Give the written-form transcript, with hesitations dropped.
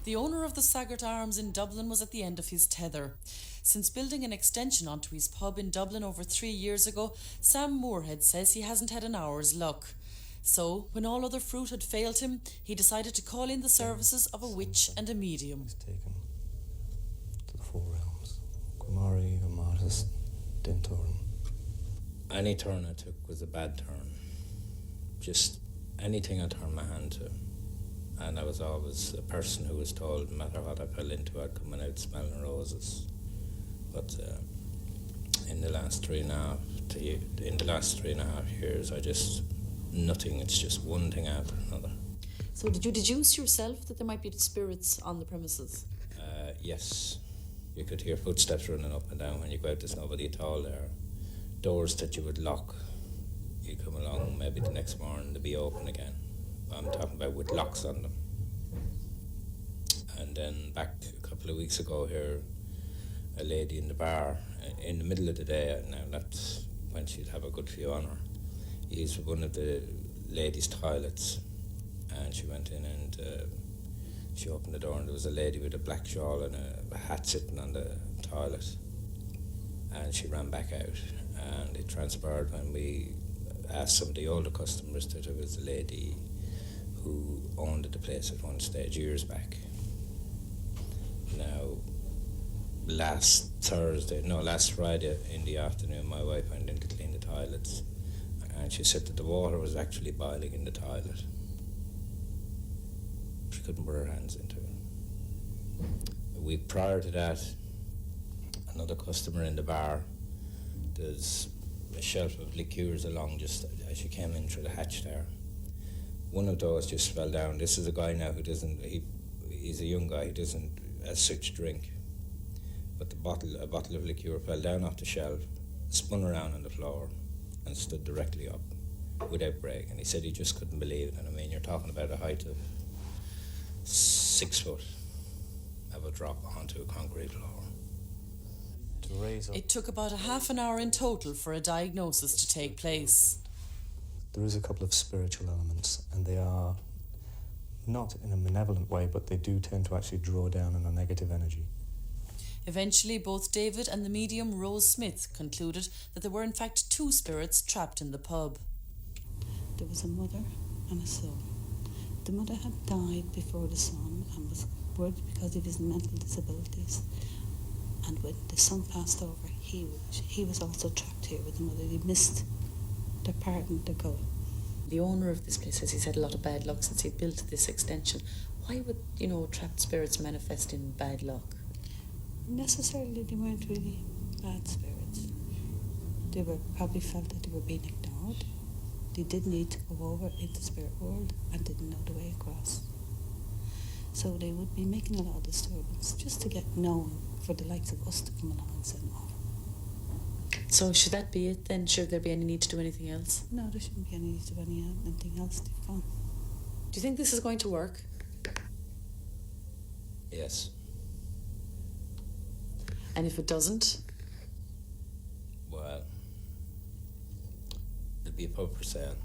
The owner of the Saggart Arms in Dublin was at the end of his tether. Since building an extension onto his pub in Dublin over 3 years ago, Sam Moorehead says he hasn't had an hour's luck. So, when all other fruit had failed him, he decided to call in the services of a witch and a medium. He's taken to the four realms. Gumari, Amatis, Dentorum. Any turn I took was a bad turn. Just anything I turned my hand to. And I was always a person who was told no matter what I fell into, I'd come out smelling roses. But in the last 3.5 years, I just, nothing, it's just one thing after another. So did you deduce yourself that there might be spirits on the premises? Yes. You could hear footsteps running up and down when you go out. There's nobody at all there. Doors that you would lock, you come along maybe the next morning, they'll be open again. I'm talking about with locks on them. And then back a couple of weeks ago here, a lady in the bar, in the middle of the day, now that's when she'd have a good few on her, used one of the ladies' toilets, and she went in and she opened the door and there was a lady with a black shawl and a hat sitting on the toilet, and she ran back out, and it transpired when we asked some of the older customers that it was a lady who owned the place at one stage years back. Now, last Friday in the afternoon, my wife went in to clean the toilets, and she said that the water was actually boiling in the toilet. She couldn't put her hands into it. A week prior to that, another customer in the bar, there's a shelf of liqueurs along just as you came in through the hatch there. One of those just fell down. This is a guy now who doesn't, he's a young guy, he doesn't as such drink. But a bottle of liqueur fell down off the shelf, spun around on the floor, and stood directly up without break. And he said he just couldn't believe it. And I mean, you're talking about a height of 6 foot of a drop onto a concrete floor. To raise up. It took about a half an hour in total for a diagnosis to take place. There is a couple of spiritual elements, and they are not in a malevolent way, but they do tend to actually draw down on a negative energy. Eventually, both David and the medium Rose Smith concluded that there were in fact 2 spirits trapped in the pub. There was a mother and a son. The mother had died before the son and was worried because of his mental disabilities. And when the son passed over, he was also trapped here with the mother. He missed their part and their goal. The owner of this place says he's had a lot of bad luck since he built this extension. Why would, trapped spirits manifest in bad luck? Necessarily, they weren't really bad spirits. They were probably felt that they were being ignored. They did need to go over into the spirit world and didn't know the way across. So they would be making a lot of disturbance just to get known for the likes of us to come along and say no. So should that be it then? Should there be any need to do anything else? No, there shouldn't be any need to do anything else. They've gone. Do you think this is going to work? Yes. And if it doesn't? Well, there'll be a pub for sale.